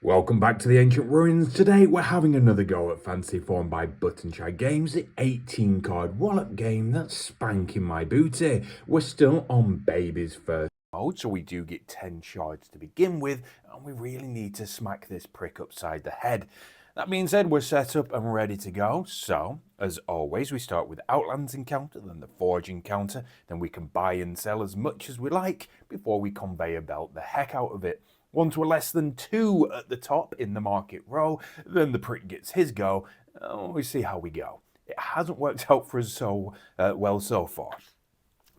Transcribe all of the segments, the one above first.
Welcome back to the Ancient Ruins. Today we're having another go at FantasyForm by Button Shy Games, the 18 card wallop game that's spanking my booty. We're still on Baby's first mode, so we do get 10 shards to begin with, and we really need to smack this prick upside the head. That being said, we're set up and ready to go. So, as always, we start with Outlands encounter, then the Forge encounter, then we can buy and sell as much as we like before we conveyor belt the heck out of it. 1 to a less than 2 at the top in the market row, then the prick gets his go. We see how we go. It hasn't worked out for us so well so far.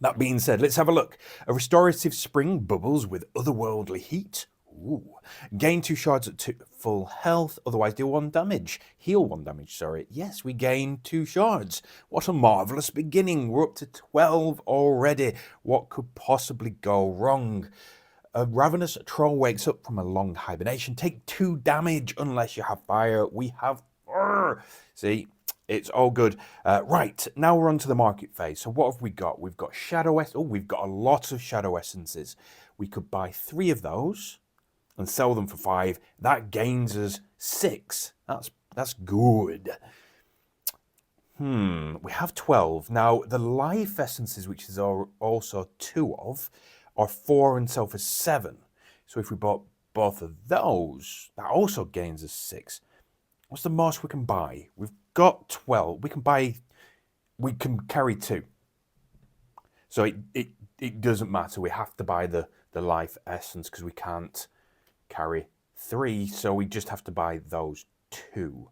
That being said, let's have a look. A restorative spring bubbles with otherworldly heat. Ooh. Gain 2 shards at full health, otherwise deal 1 damage. Heal 1 damage, sorry. Yes, we gain 2 shards. What a marvellous beginning. We're up to 12 already. What could possibly go wrong? A ravenous troll wakes up from a long hibernation. Take 2 damage unless you have fire. We have... See, it's all good. Right, now we're on to the market phase. So what have we got? We've got Shadow Essence. Oh, we've got a lot of Shadow Essences. We could buy 3 of those and sell them for 5. That gains us 6. That's good. We have 12. Now, the Life Essences, which is also 2 of, are 4 and sell for 7. So if we bought both of those, that also gains us 6. What's the most we can buy? We've got 12. We can carry 2. So it doesn't matter. We have to buy the Life Essence because we can't carry 3. So we just have to buy those 2.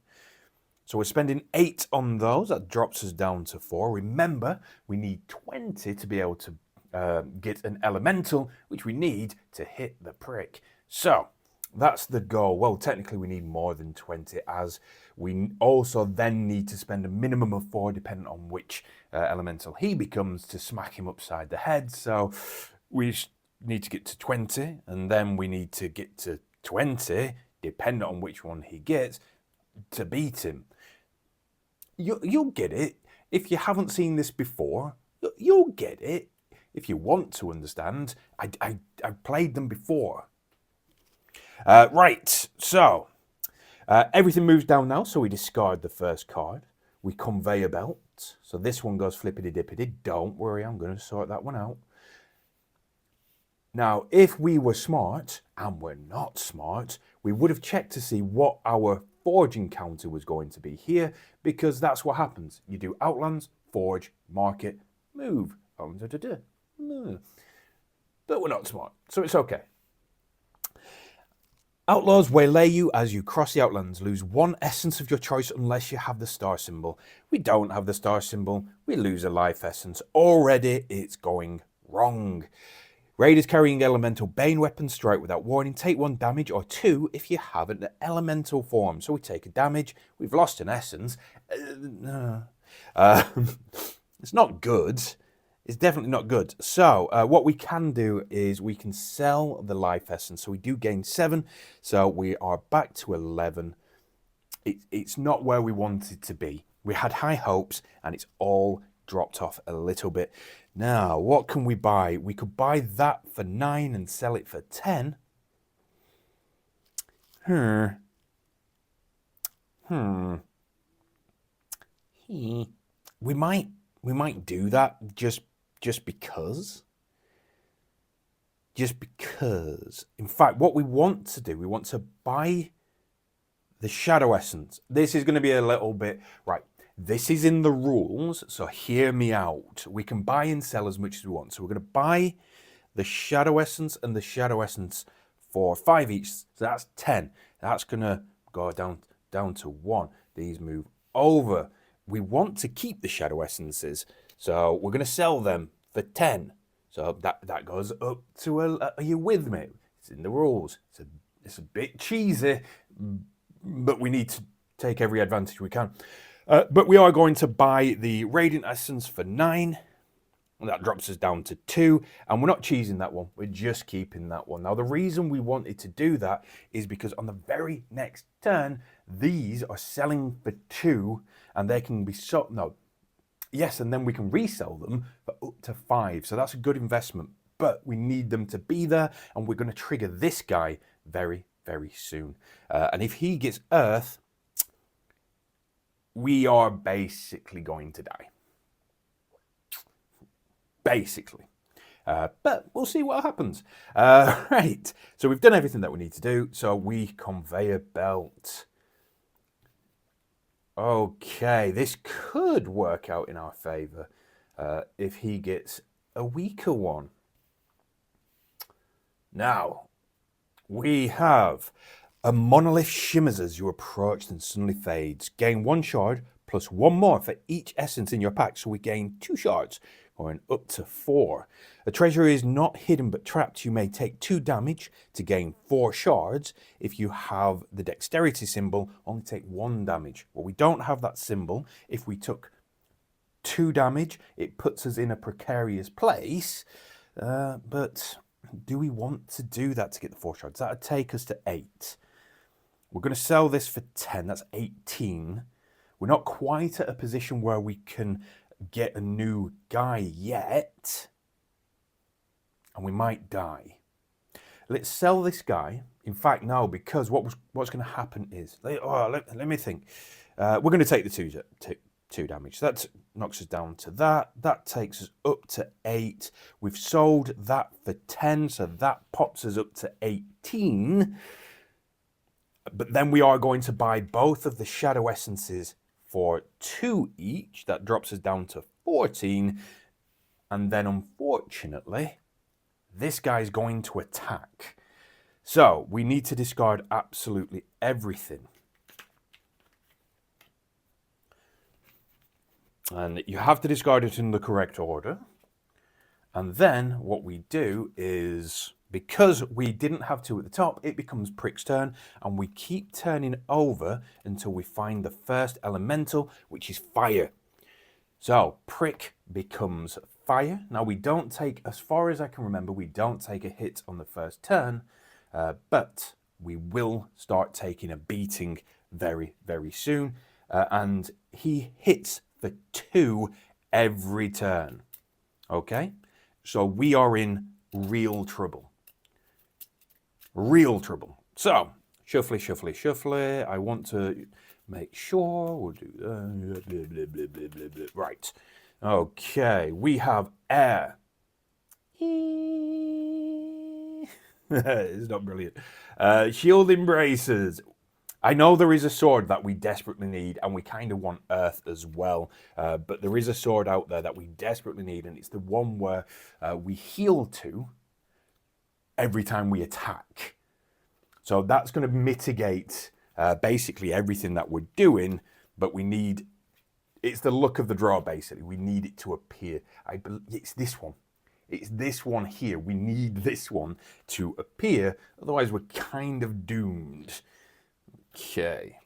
So we're spending 8 on those. That drops us down to 4. Remember, we need 20 to be able to get an elemental, which we need to hit the prick. So that's the goal. Well, technically we need more than 20, as we also then need to spend a minimum of 4 depending on which elemental he becomes to smack him upside the head. So we need to get to 20, and then we need to get to 20 depending on which one he gets to beat him. You'll get it. If you haven't seen this before, you'll get it. If you want to understand, I played them before. Right, so everything moves down now, so we discard the first card. We conveyor belt, so this one goes flippity-dippity. Don't worry, I'm going to sort that one out. Now, if we were smart, and we're not smart, we would have checked to see what our Forge encounter was going to be here, because that's what happens. You do Outlands, Forge, Market, move. But we're not smart, so it's okay. Outlaws waylay you as you cross the Outlands. Lose 1 essence of your choice unless you have the star symbol. We don't have the star symbol. We lose a life essence. Already it's going wrong. Raiders carrying elemental bane weapons strike without warning. Take 1 damage or 2 if you have an elemental form. So we take a damage. We've lost an essence. It's not good. It's definitely not good. So what we can do is we can sell the life essence. So we do gain 7. So we are back to 11. It's not where we wanted to be. We had high hopes and it's all dropped off a little bit. Now, what can we buy? We could buy that for 9 and sell it for 10. We might do that just because. Just because. In fact, what we want to do, we want to buy the Shadow Essence. This is going to be a little bit... Right, this is in the rules, so hear me out. We can buy and sell as much as we want. So we're going to buy the Shadow Essence and the Shadow Essence for 5 each. So that's 10. That's going to go down to 1. These move over. We want to keep the Shadow Essences, so we're going to sell them for 10. So that goes up to are you with me? It's in the rules. It's a bit cheesy, but we need to take every advantage we can. But we are going to buy the Radiant Essence for 9. And that drops us down to 2. And we're not cheesing that one. We're just keeping that one. Now, the reason we wanted to do that is because on the very next turn, these are selling for 2. And they can be sold... No. Yes, and then we can resell them for up to 5. So that's a good investment. But we need them to be there. And we're going to trigger this guy very, very soon. And if he gets Earth, we are basically going to die. Basically. But we'll see what happens. Right, so we've done everything that we need to do. So we conveyor belt. Okay, this could work out in our favor if he gets a weaker one. Now, we have a monolith shimmers as you approach and suddenly fades. Gain 1 shard plus 1 more for each essence in your pack. So we gain 2 shards, going up to 4. A treasure is not hidden but trapped. You may take 2 damage to gain 4 shards. If you have the dexterity symbol, only take 1 damage. Well, we don't have that symbol. If we took 2 damage, it puts us in a precarious place. But do we want to do that to get the 4 shards? That would take us to 8. We're going to sell this for 10. That's 18. We're not quite at a position where we can get a new guy yet. And we might die. Let's sell this guy. In fact, no, because what's going to happen is... let me think. We're going to take the 2 damage. So that knocks us down to that. That takes us up to 8. We've sold that for 10, so that pops us up to 18. But then we are going to buy both of the Shadow Essences for 2 each. That drops us down to 14. And then, unfortunately, this guy's going to attack. So we need to discard absolutely everything. And you have to discard it in the correct order. And then what we do is, because we didn't have 2 at the top, it becomes Prick's turn. And we keep turning over until we find the first elemental, which is fire. So Prick becomes fire. Now we don't take, as far as I can remember, we don't take a hit on the first turn. But we will start taking a beating very, very soon. And he hits for 2 every turn. Okay? So we are in real trouble. Real trouble. So, shuffly, shuffly, shuffly. I want to make sure we'll do that. Blah, blah, blah, blah, blah, blah. Right. Okay. We have air. It's not brilliant. Shield embraces. I know there is a sword that we desperately need, and we kind of want Earth as well. But there is a sword out there that we desperately need, and it's the one where we heal to every time we attack. So that's going to mitigate basically everything that we're doing, but we need... It's the luck of the draw, basically. We need it to appear. It's this one. It's this one here. We need this one to appear, otherwise we're kind of doomed. Okay.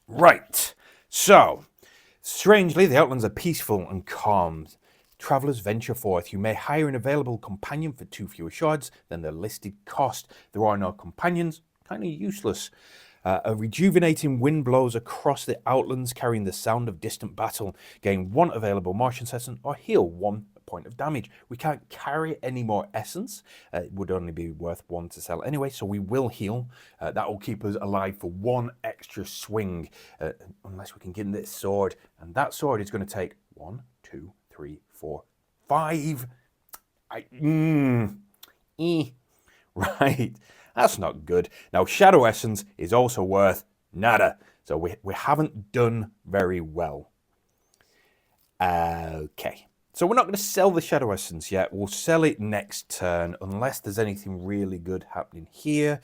Right. So, strangely, the Outlands are peaceful and calm. Travelers venture forth. You may hire an available companion for 2 fewer shards than the listed cost. There are no companions. Kind of useless. A rejuvenating wind blows across the Outlands, carrying the sound of distant battle. Gain 1 available Martian essence or heal 1 point of damage. We can't carry any more essence. It would only be worth 1 to sell anyway, so we will heal. That will keep us alive for 1 extra swing, unless we can get this sword. And that sword is going to take 1, 2, 3, 4, 5. Right. That's not good. Now, Shadow Essence is also worth nada. So we haven't done very well. Okay. So we're not going to sell the Shadow Essence yet. We'll sell it next turn, unless there's anything really good happening here.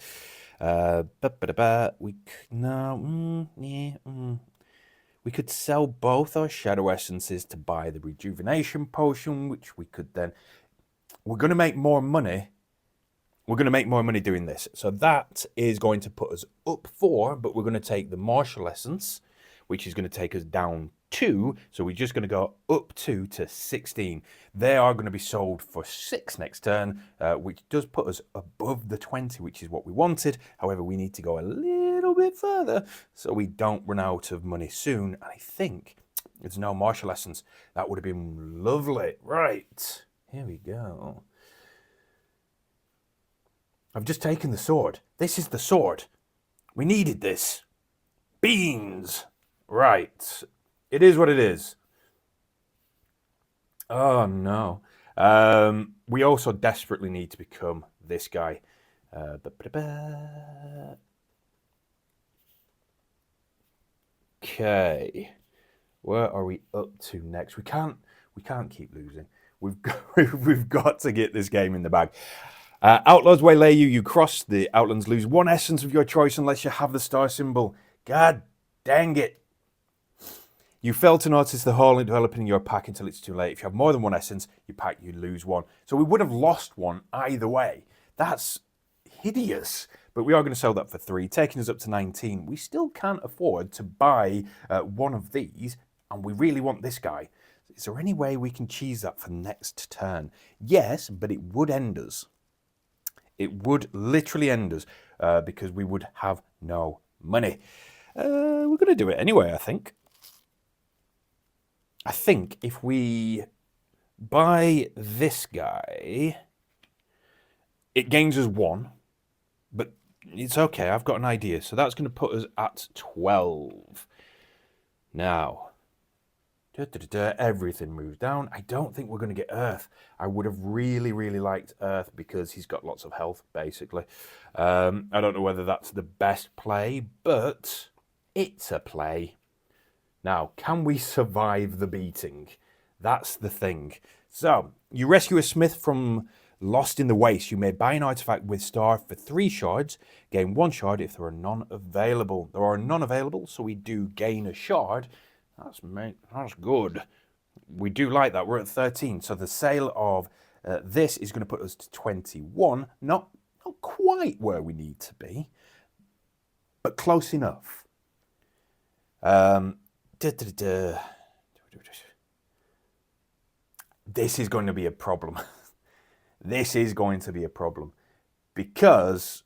We could sell both our Shadow Essences to buy the Rejuvenation Potion, which we could then... We're going to make more money. We're going to make more money doing this. So that is going to put us up 4, but we're going to take the Martial Essence, which is going to take us down 2. So we're just going to go up 2 to 16. They are going to be sold for 6 next turn, which does put us above the 20, which is what we wanted. However, we need to go a little bit further so we don't run out of money soon. And I think there's no Martial Essence. That would have been lovely. Right. Here we go. I've just taken the sword. This is the sword. We needed this. Beans. Right. It is what it is. Oh, no. We also desperately need to become this guy. Okay. Where are we up to next? We can't keep losing. We've got to get this game in the bag. Outlaws waylay you. You cross the outlands, lose one essence of your choice unless you have the star symbol. God dang it. You fail to notice the hole developing in your pack until it's too late. If you have more than one essence, you pack, you lose one. So we would have lost one either way. That's hideous. But we are going to sell that for 3, taking us up to 19. We still can't afford to buy one of these, and we really want this guy. Is there any way we can cheese that for next turn? Yes, but it would end us. It would literally end us because we would have no money. We're going to do it anyway, I think. I think if we buy this guy, it gains us 1, but it's okay. I've got an idea. So that's going to put us at 12. Now, everything moves down. I don't think we're going to get Earth. I would have really, really liked Earth because he's got lots of health, basically. I don't know whether that's the best play, but it's a play. Now, can we survive the beating? That's the thing. So, you rescue a smith from Lost in the Waste. You may buy an artifact with star for 3 shards. Gain 1 shard if there are none available. There are none available, so we do gain a shard. That's good. We do like that. We're at 13. So the sale of this is going to put us to 21. Not quite where we need to be, but close enough. This is going to be a problem. This is going to be a problem because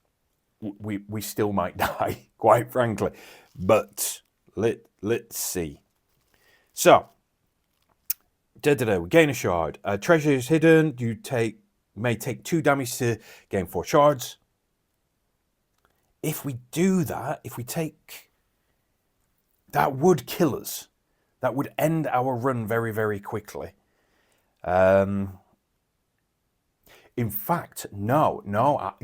we still might die, quite frankly. But let's see. So, we gain a shard. Treasure is hidden. You may take 2 damage to gain 4 shards. If we do that, if we take... That would kill us. That would end our run very, very quickly. In fact, no,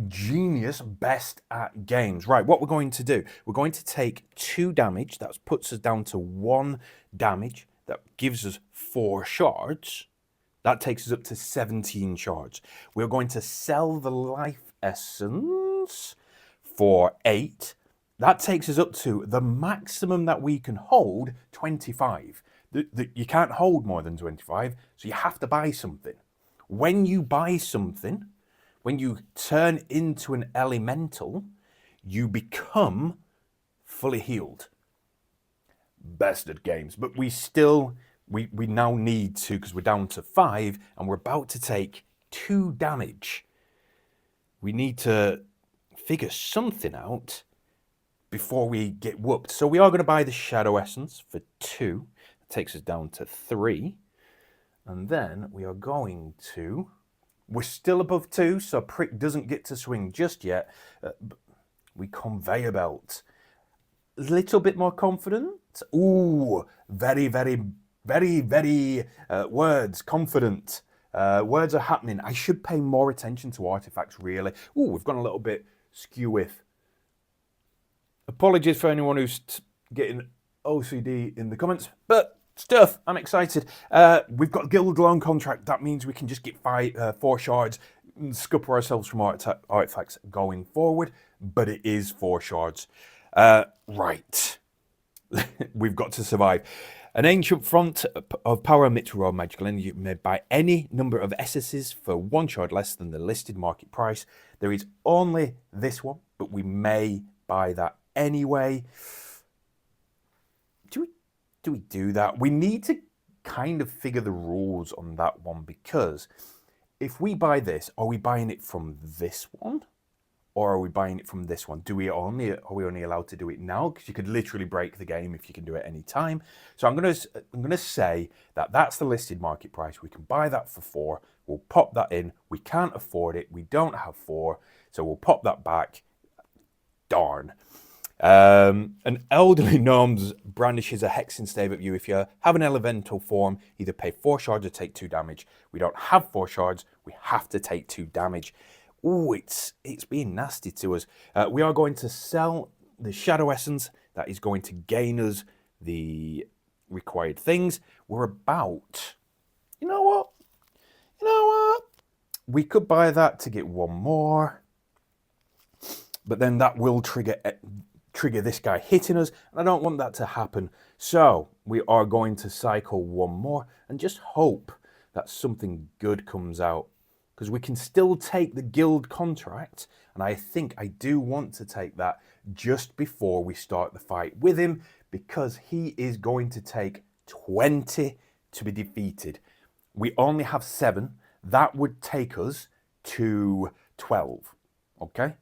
genius, best at games. Right, what we're going to do, we're going to take 2 damage. That puts us down to 1 damage. That gives us 4 shards. That takes us up to 17 shards. We're going to sell the life essence for 8. That takes us up to the maximum that we can hold, 25. You can't hold more than 25, so you have to buy something. When you buy something, when you turn into an elemental, you become fully healed. Best at games. But we still, we now need to, because we're down to 5, and we're about to take 2 damage. We need to figure something out before we get whooped. So we are going to buy the Shadow Essence for 2. That takes us down to 3. And then we are going to... We're still above 2, so Prick doesn't get to swing just yet. We conveyor belt. A little bit more confident. Ooh, very, very, very, very words. Confident. Words are happening. I should pay more attention to artifacts, really. Ooh, we've gone a little bit skew with. Apologies for anyone who's getting OCD in the comments, but stuff, I'm excited. We've got Guild Loan Contract. That means we can just get 4 shards and scupper ourselves from artifacts going forward, but it is 4 shards. Right. We've got to survive. An ancient font of power emits raw magical energy. You may buy any number of essences for 1 shard less than the listed market price. There is only this one, but we may buy that anyway. Do we do that? We need to kind of figure the rules on that one, because if we buy this, are we buying it from this one? Or are we buying it from this one? Are we only allowed to do it now? Because you could literally break the game if you can do it any time. So I'm gonna say that that's the listed market price. We can buy that for 4. We'll pop that in. We can't afford it. We don't have 4. So we'll pop that back. Darn. An elderly gnomes brandishes a hexing stave at you. If you have an elemental form, either pay 4 shards or take 2 damage. We don't have 4 shards, we have to take 2 damage. Ooh, it's being nasty to us. We are going to sell the Shadow Essence. That is going to gain us the required things. We're about... You know what? We could buy that to get 1 more. But then that will trigger this guy hitting us, and I don't want that to happen. So we are going to cycle 1 more and just hope that something good comes out, because we can still take the guild contract, and I think I do want to take that just before we start the fight with him, because he is going to take 20 to be defeated. We only have 7. That would take us to 12. Okay?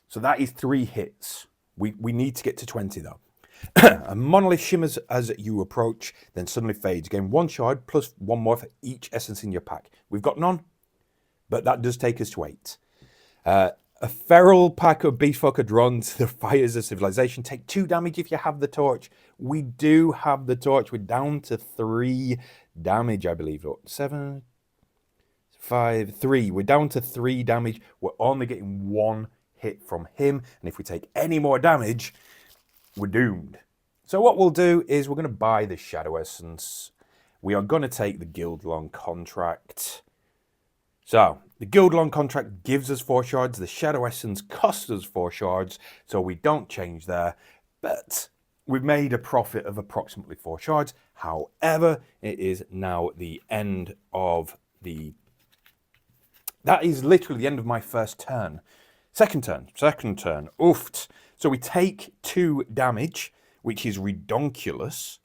So that is 3 hits. We need to get to 20 though. A monolith shimmers as you approach, then suddenly fades. Gain 1 shard plus 1 more for each essence in your pack. We've got none, but that does take us to 8. A feral pack of beastfolk are drawn to the fires of civilization. Take 2 damage if you have the torch. We do have the torch. We're down to 3 damage, I believe. 7, 5, 3. We're down to 3 damage. We're only getting 1 hit from him, and if we take any more damage, we're doomed. So what we'll do is we're going to buy the Shadow Essence. We are going to take the Guild Long contract. So the Guild Long contract gives us 4 shards. The Shadow Essence costs us 4 shards, so we don't change there. But we've made a profit of approximately 4 shards. However, it is now the end of the... That is literally the end of my first turn. Second turn. Oofed. So we take 2 damage, which is redonkulous.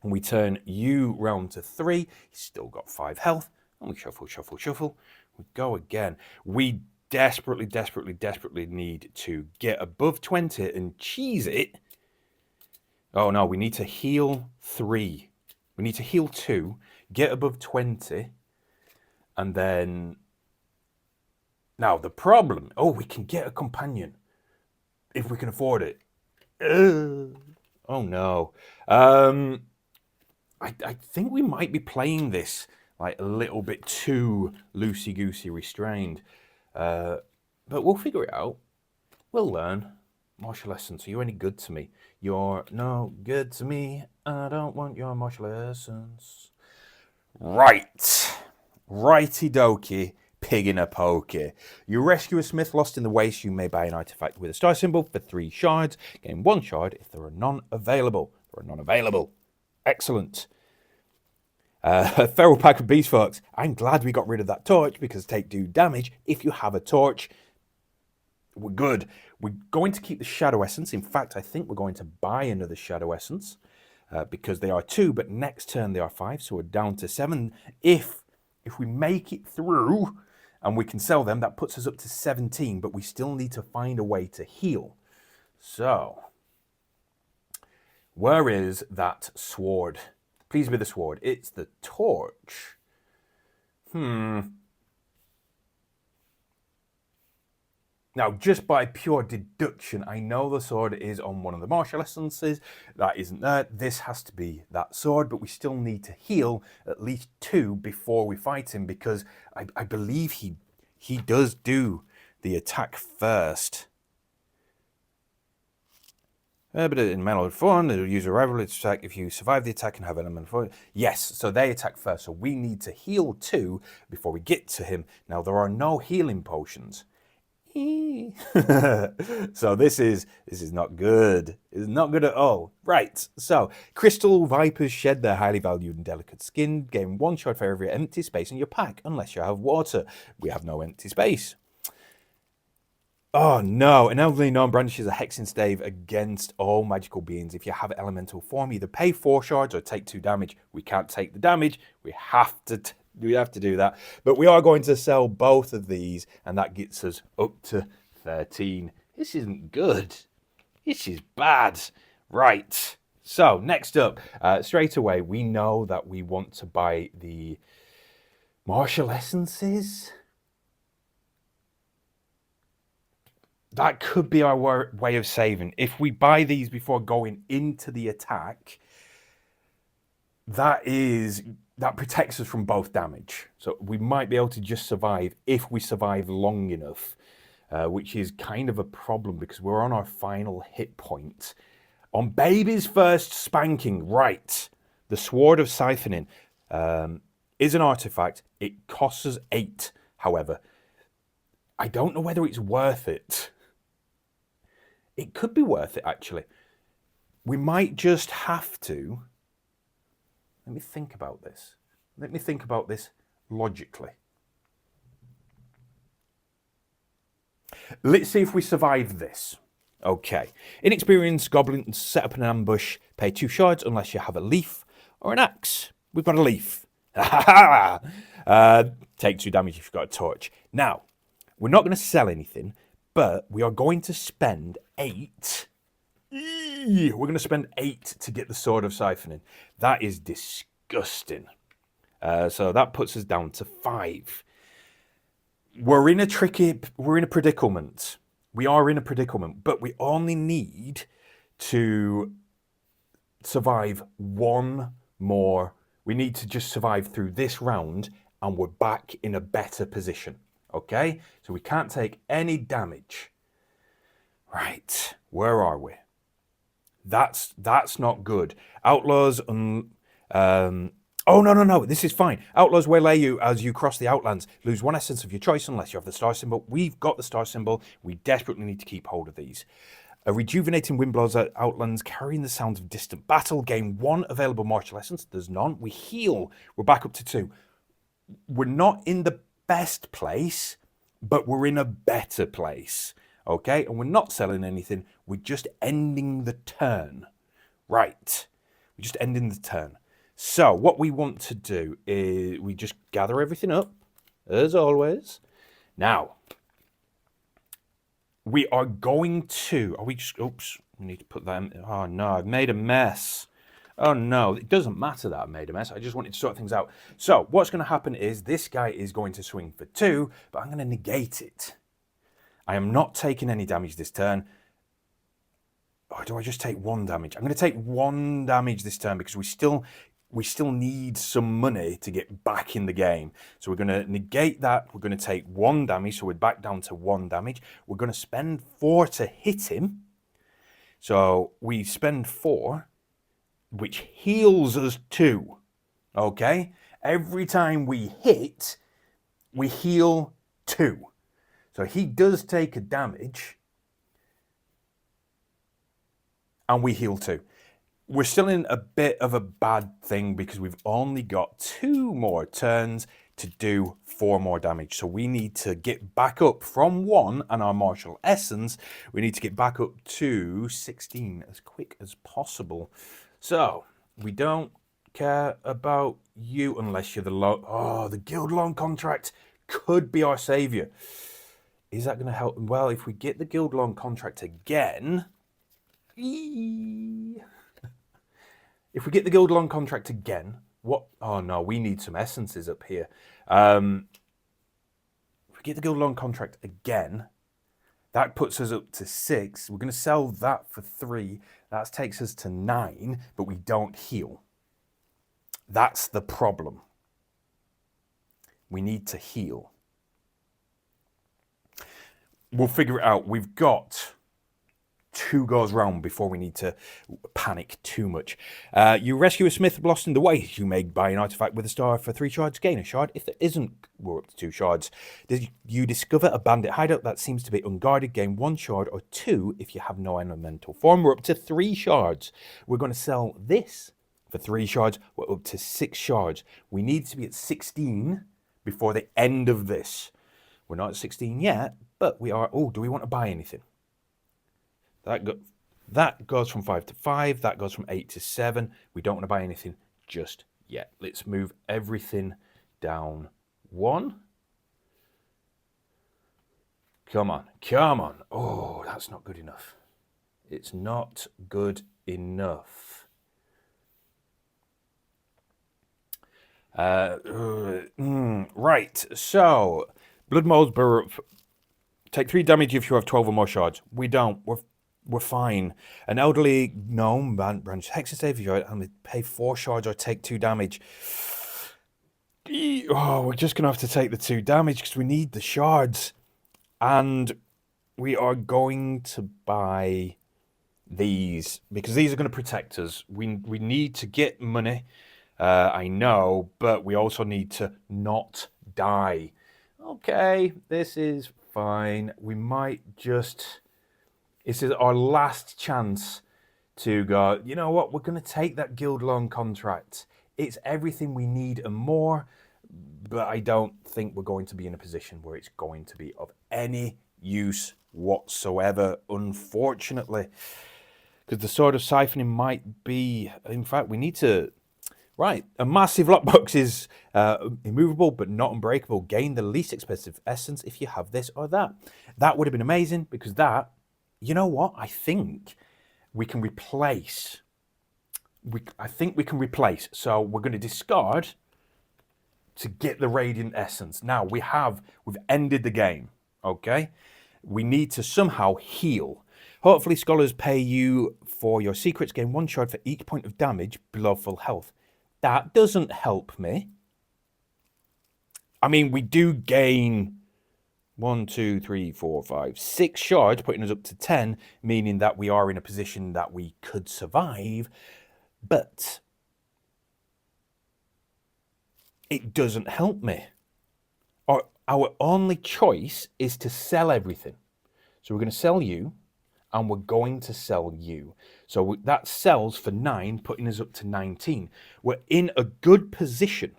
And we turn you round to 3. He's still got 5 health. And we shuffle. We go again. We desperately need to get above 20 and cheese it. Oh no, we need to heal 3. We need to heal 2, get above 20, and then... Now, the problem... Oh, we can get a companion. If we can afford it. Oh, no. I think we might be playing this like a little bit too loosey-goosey restrained. But we'll figure it out. We'll learn. Martial essence, are you any good to me? You're no good to me. I don't want your martial essence. Right. Righty-dokey. Pig in a pokey. You rescue a smith lost in the waste. You may buy an artifact with a star symbol for 3 shards. Gain 1 shard if there are none available. Excellent. A feral pack of beastfolks. I'm glad we got rid of that torch, because take 2 damage. If you have a torch, we're good. We're going to keep the Shadow Essence. In fact, I think we're going to buy another Shadow Essence, because they are 2, but next turn they are 5, so we're down to 7. If we make it through and we can sell them, that puts us up to 17, but we still need to find a way to heal. So, where is that sword? Please be the sword. It's the torch. Now, just by pure deduction, I know the sword is on one of the martial essences. That isn't there. This has to be that sword, but we still need to heal at least 2 before we fight him, because I believe he does do the attack first. But in metal form, it'll use a rival attack if you survive the attack and have element form. Yes, so they attack first, so we need to heal 2 before we get to him. Now, there are no healing potions. So this is not good. It's not good at all. Right, so crystal vipers shed their highly valued and delicate skin. Gain 1 shard for every empty space in your pack, unless you have water. We have no empty space. Oh no, an elderly gnome brandishes a hexing stave against all magical beings. If you have elemental form, either pay 4 shards or take 2 damage. We can't take the damage. We have to do that. But we are going to sell both of these, and that gets us up to 13. This isn't good. This is bad. Right. So, next up, straight away, we know that we want to buy the martial essences. That could be our way of saving. If we buy these before going into the attack, that protects us from both damage. So we might be able to just survive if we survive long enough, which is kind of a problem because we're on our final hit point. On Baby's first spanking, right, the Sword of Siphoning is an artifact. It costs us 8, however. I don't know whether it's worth it. It could be worth it, actually. We might just have to... Let me think about this. Let me think about this logically. Let's see if we survive this. Okay. Inexperienced goblins set up an ambush. Pay 2 shards unless you have a leaf or an axe. We've got a leaf. Take 2 damage if you've got a torch. Now, we're not going to sell anything, but we are going to spend 8. We're going to spend 8 to get the Sword of Siphoning. That is disgusting. So that puts us down to 5. We're in a predicament. We are in a predicament, but we only need to survive 1 more. We need to just survive through this round and we're back in a better position. Okay? So we can't take any damage. Right. Where are we? That's not good. Outlaws... Oh, no. This is fine. Outlaws waylay you as you cross the Outlands. Lose 1 essence of your choice unless you have the star symbol. We've got the star symbol. We desperately need to keep hold of these. A rejuvenating wind blows at Outlands, carrying the sounds of distant battle. Gain 1 available martial essence. There's none. We heal. We're back up to 2. We're not in the best place, but we're in a better place. Okay? And we're not selling anything. We're just ending the turn. Right. We're just ending the turn. So what we want to do is we just gather everything up, as always. Now, we are going to... Are we just... Oops. We need to put that in. Oh, no. I've made a mess. Oh, no. It doesn't matter that I made a mess. I just wanted to sort things out. So what's going to happen is this guy is going to swing for 2, but I'm going to negate it. I am not taking any damage this turn. Or do I just take 1 damage? I'm going to take 1 damage this turn because we still need some money to get back in the game. So we're going to negate that. We're going to take 1 damage. So we're back down to 1 damage. We're going to spend 4 to hit him. So we spend 4, which heals us 2. Okay? Every time we hit, we heal 2. So he does take a damage. And we heal 2. We're still in a bit of a bad thing because we've only got 2 more turns to do 4 more damage. So we need to get back up from 1 and our martial essence. We need to get back up to 16 as quick as possible. So we don't care about you unless you're the the guild loan contract could be our savior. Is that going to help? Well, if we get the guild loan contract again... If we get the guild loan contract again, what? Oh no, we need some essences up here. If we get the guild loan contract again, that puts us up to 6. We're going to sell that for 3. That takes us to 9, but we don't heal. That's the problem. We need to heal. We'll figure it out. We've got 2 goes round before we need to panic too much. You rescue a smith lost in the way. You may buy an artifact with a star for 3 shards, gain a shard. If there isn't, we're up to 2 shards. You discover a bandit hideout that seems to be unguarded, gain 1 shard or 2 if you have no elemental form. We're up to 3 shards. We're going to sell this for 3 shards. We're up to 6 shards. We need to be at 16 before the end of this. We're not at 16 yet, but we are... Oh, do we want to buy anything? That goes from 5 to 5. That goes from 8 to 7. We don't want to buy anything just yet. Let's move everything down 1. Come on. Come on. Oh, that's not good enough. It's not good enough. Right. So, blood molds burrow up Take 3 damage if you have 12 or more shards. We don't. We're fine. An elderly gnome branch hexes save you and pay 4 shards or take 2 damage. Oh, we're just gonna have to take the 2 damage because we need the shards. And we are going to buy these because these are going to protect us. We need to get money, I know, but we also need to not die. Okay, this is fine. We might just... This is our last chance to go, you know what, we're going to take that guild loan contract. It's everything we need and more, but I don't think we're going to be in a position where it's going to be of any use whatsoever, unfortunately. Because the Sword of Siphoning might be... In fact, we need to... Right, a massive lockbox is immovable but not unbreakable. Gain the least expensive essence if you have this or that. That would have been amazing because that... You know what? I think we can replace. I think we can replace. So we're going to discard to get the Radiant Essence. Now we've ended the game. Okay, we need to somehow heal. Hopefully, scholars pay you for your secrets. Gain 1 shard for each point of damage below full health. That doesn't help me. I mean, we do gain 1, 2, 3, 4, 5, 6 shards, putting us up to 10, meaning that we are in a position that we could survive, but it doesn't help me. Our only choice is to sell everything. So we're going to sell you, and we're going to sell you. So that sells for 9, putting us up to 19. We're in a good position.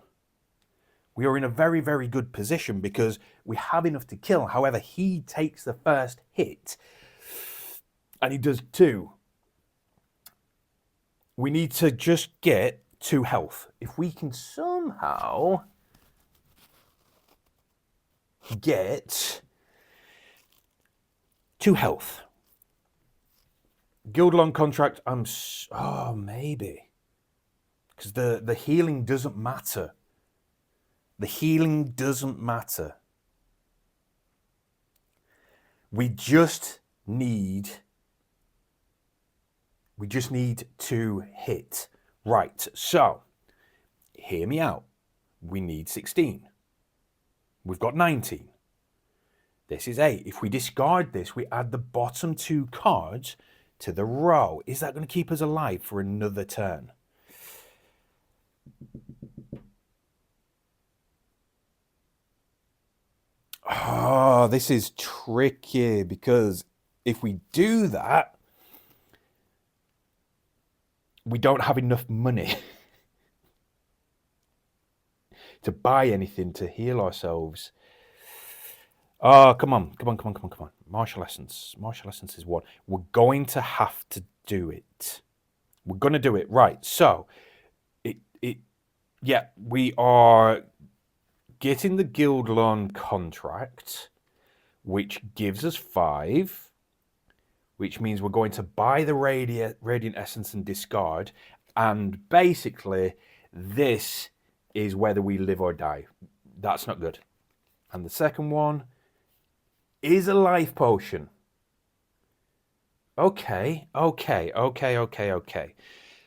We are in a very, very good position because we have enough to kill. However, he takes the first hit, and he does 2. We need to just get 2 health. If we can somehow get 2 health. Guild loan contract, maybe. Because the healing doesn't matter. The healing doesn't matter. We just need to hit. Right, so, hear me out. We need 16. We've got 19. This is 8. If we discard this, we add the bottom 2 cards to the row. Is that going to keep us alive for another turn? Oh, this is tricky because if we do that, we don't have enough money to buy anything to heal ourselves. Oh, come on. Martial Essence. Martial Essence is 1. We're going to have to do it. We're going to do it. Right, so, we are getting the guild loan contract, which gives us 5, which means we're going to buy the Radiant Essence and discard, and basically, this is whether we live or die. That's not good. And the second one is a life potion. Okay.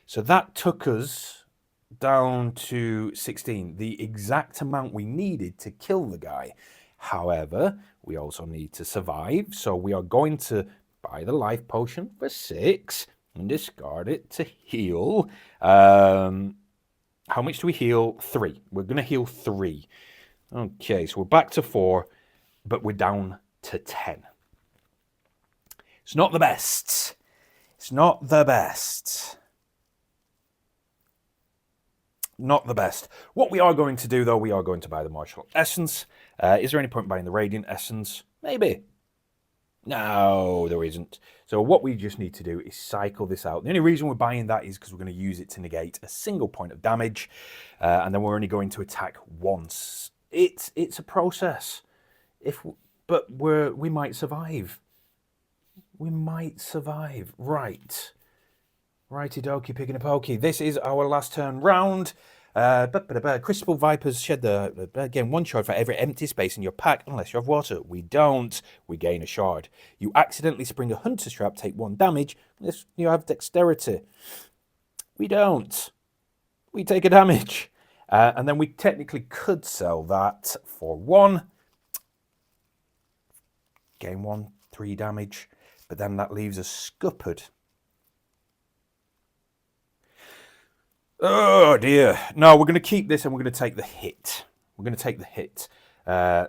So that took us down to 16, the exact amount we needed to kill the guy. However, we also need to survive, so we are going to buy the life potion for 6 and discard it to heal. How much do we heal? 3. We're going to heal 3. Okay, so we're back to 4, but we're down to 10. It's not the best. It's not the best. Not the best. What we are going to do, though, we are going to buy the Martial Essence. Is there any point buying the Radiant Essence? Maybe. No, there isn't. So what we just need to do is cycle this out. The only reason we're buying that is because we're going to use it to negate a single point of damage, and then we're only going to attack once. It's a process. But we might survive. We might survive. Right. Righty dokey, picking a pokey. This is our last turn round. Crystal Vipers shed gain 1 shard for every empty space in your pack unless you have water. We don't. We gain a shard. You accidentally spring a Hunter's Trap, take 1 damage unless you have dexterity. We don't. We take a damage. And then we technically could sell that for 1. Gain 1, 3 damage. But then that leaves us scuppered. Oh dear. No, we're going to keep this and we're going to take the hit. We're going to take the hit.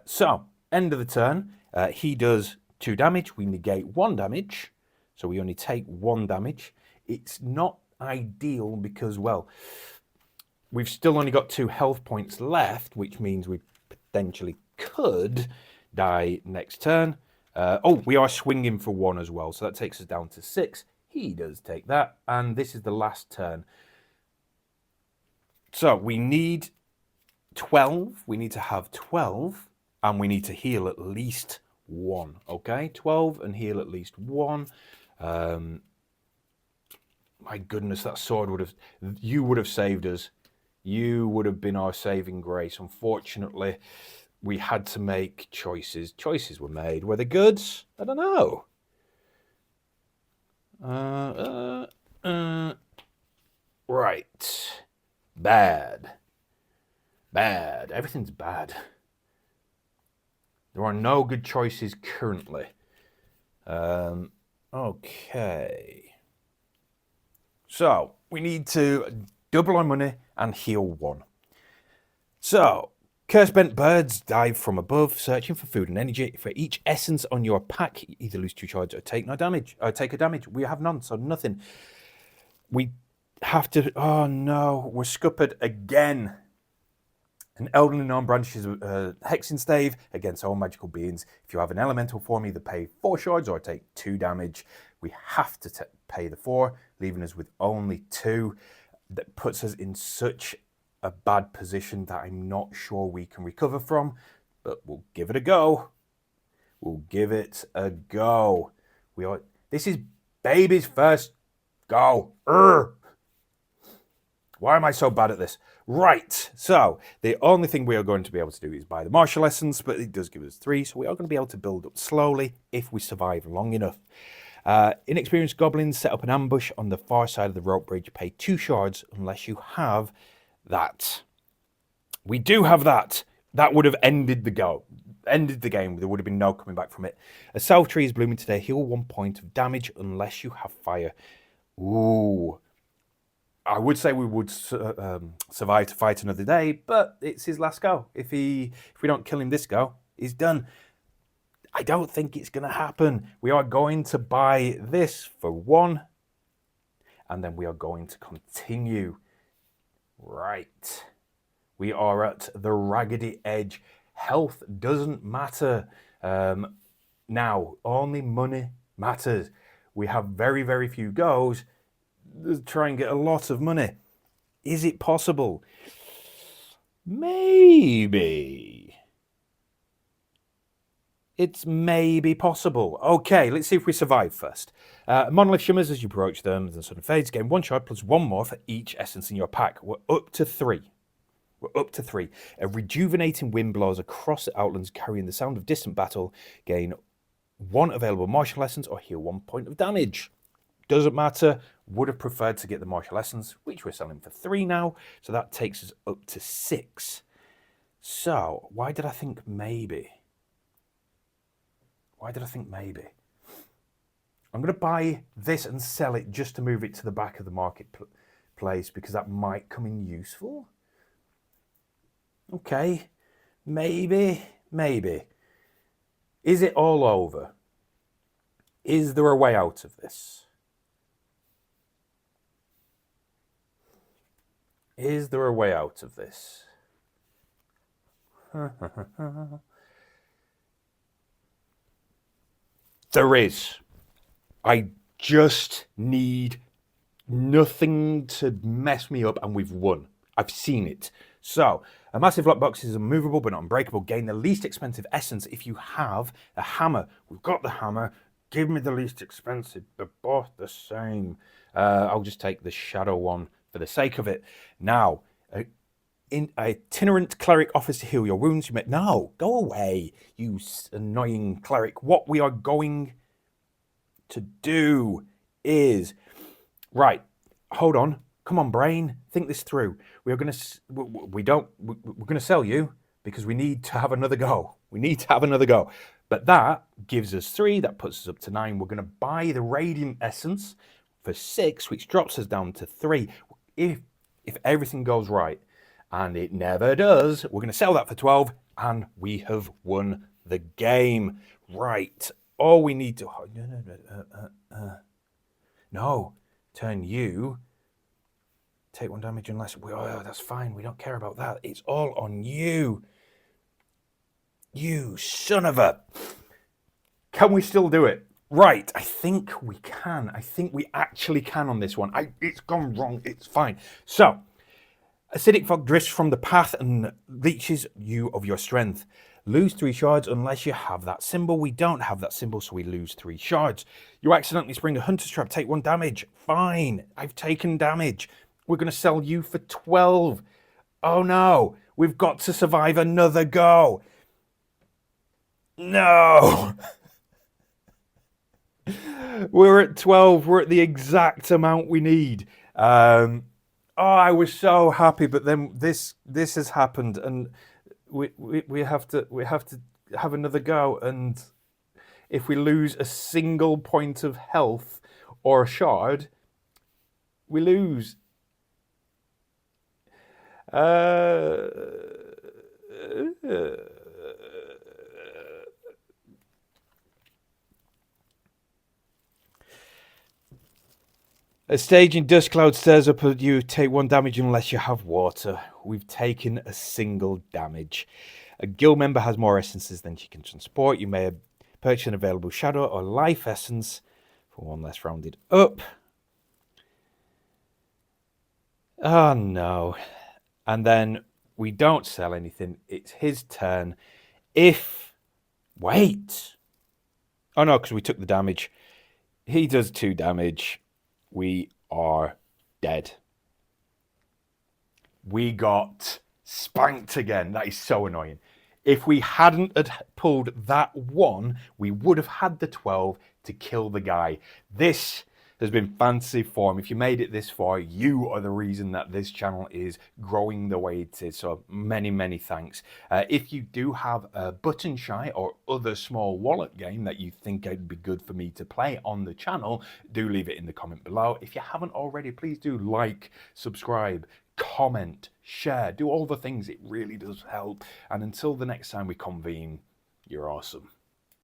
So, end of the turn. He does 2 damage. We negate 1 damage. So we only take 1 damage. It's not ideal because, well, we've still only got 2 health points left, which means we potentially could die next turn. We are swinging for 1 as well. So that takes us down to 6. He does take that. And this is the last turn. So we need 12. We need to have 12. And we need to heal at least 1. Okay? 12 and heal at least 1. My goodness, that sword would have... You would have saved us. You would have been our saving grace. Unfortunately, we had to make choices. Choices were made. Were they good? I don't know. Right. Bad. Bad. Everything's bad. There are no good choices currently. Okay. So, we need to double our money and heal 1. So, Curse-bent birds dive from above, searching for food and energy. For each essence on your pack, you either lose 2 shards or take no damage. Or take a damage. We have none, so nothing. We have to... Oh no, we're scuppered again. An elderly gnome branches a hexing stave against all magical beings. If you have an elemental form, either pay 4 shards or take 2 damage. We have to pay the 4, leaving us with only 2. That puts us in such a bad position that I'm not sure we can recover from. But we'll give it a go. We'll give it a go. This is baby's first go. Urgh. Why am I so bad at this? Right, so the only thing we are going to be able to do is buy the martial essence, but it does give us 3, so we are going to be able to build up slowly if we survive long enough. Inexperienced goblins set up an ambush on the far side of the rope bridge. Pay 2 shards unless you have that. We do have that. That would have ended the game. There would have been no coming back from it. A south tree is blooming today. Heal 1 point of damage unless you have fire. Ooh. I would say we would survive to fight another day, but it's his last go. If we don't kill him this go, he's done. I don't think it's going to happen. We are going to buy this for 1, and then we are going to continue. Right. We are at the raggedy edge. Health doesn't matter. Now, only money matters. We have very, very few goes. Try and get a lot of money. Is it possible? Maybe. It's maybe possible. Okay, let's see if we survive first. Monolith shimmers as you approach them. The sun fades. Gain 1 shard plus 1 more for each essence in your pack. We're up to 3. A rejuvenating wind blows across the outlands, carrying the sound of distant battle. Gain 1 available martial essence or heal 1 point of damage. Doesn't matter. Would have preferred to get the martial essence, which we're selling for 3 now. So that takes us up to 6. So, why did I think maybe? I'm going to buy this and sell it just to move it to the back of the marketplace because that might come in useful. Okay. Maybe. Is it all over? Is there a way out of this? Is there a way out of this? There is. I just need nothing to mess me up and we've won. I've seen it. So, a massive lockbox is unmovable but not unbreakable. Gain the least expensive essence if you have a hammer. We've got the hammer. Give me the least expensive. They're both the same. I'll just take the shadow one for the sake of it. Now, itinerant cleric offers to heal your wounds. You may... No, go away, you annoying cleric. What we are going to do is... Right, hold on. Come on, brain. Think this through. We're going to sell you because we need to have another go. We need to have another go. But that gives us 3. That puts us up to 9. We're going to buy the Radiant Essence for 6, which drops us down to 3. If everything goes right, and it never does, we're going to sell that for 12, and we have won the game. Right. All we need to... No. Turn you. Take 1 damage unless... Oh, that's fine. We don't care about that. It's all on you. You son of a... Can we still do it? Right. I think we can. I think we actually can on this one. It's gone wrong. It's fine. So, acidic fog drifts from the path and leeches you of your strength. Lose 3 shards unless you have that symbol. We don't have that symbol, so we lose 3 shards. You accidentally spring a hunter's trap. Take 1 damage. Fine. I've taken damage. We're going to sell you for 12. Oh no. We've got to survive another go. No. We're at 12. We're at the exact amount we need. Oh, I was so happy, but then this has happened, and we have to have another go. And if we lose a single point of health or a shard, we lose. A stage in dust cloud stares up at you. Take 1 damage unless you have water. We've taken a single damage. A guild member has more essences than she can transport. You may purchase an available shadow or life essence for 1 less rounded up. Oh no. And then we don't sell anything. It's his turn. Wait. Oh no, because we took the damage. He does 2 damage. We are dead. We got spanked again. That is so annoying. If we hadn't had pulled that 1, we would have had the 12 to kill the guy. This has been FantasyForm. If you made it this far, you are the reason that this channel is growing the way it is. So many, many thanks. If you do have a Button Shy or other small wallet game that you think it'd be good for me to play on the channel, do leave it in the comment below. If you haven't already, please do like, subscribe, comment, share, do all the things. It really does help. And until the next time we convene, you're awesome.